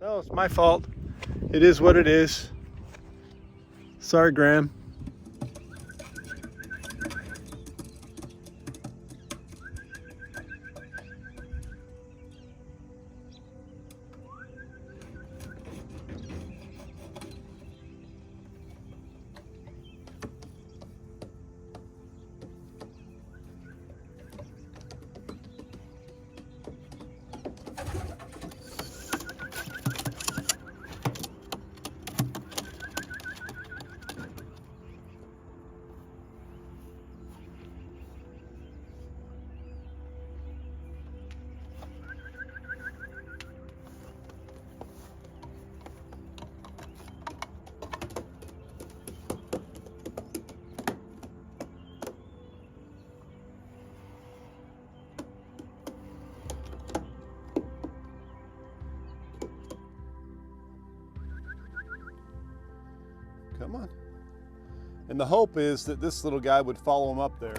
No, it's my fault. It is what it is. Sorry, Graham. Come on. And the hope is that this little guy would follow him up there.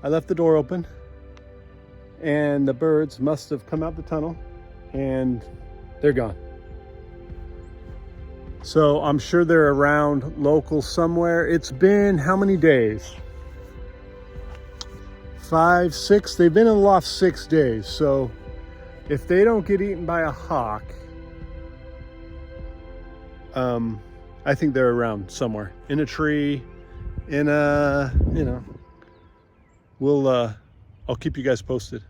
I left the door open and the birds must have come out the tunnel and they're gone. So I'm sure they're around local somewhere. It's been how many days? 5, 6, they've been in the loft 6 days. So if they don't get eaten by a hawk, I think they're around somewhere in a tree, in a, I'll keep you guys posted.